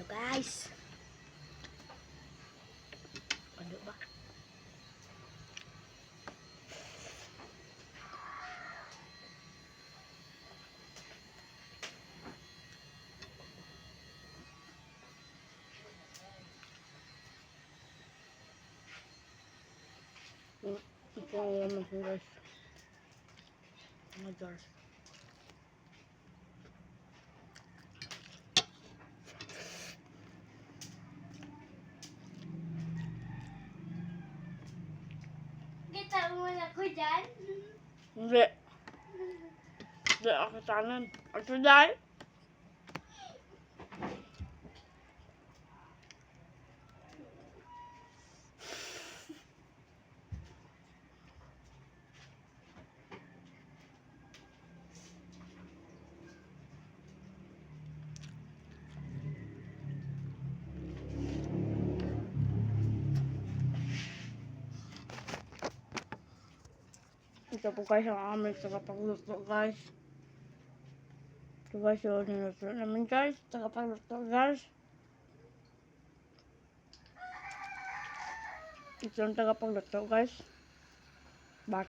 tayo guys. Ano ba? Ito ang laman ko guys. Mga jars. Kita mo na ko dyan? Hindi. Hindi ako tanan. Ito dahil. Ito po guys ang aming tagapagluto guys. Ito guys yung niluto namin guys. Tagapagluto guys. Ito ang tagapagluto guys.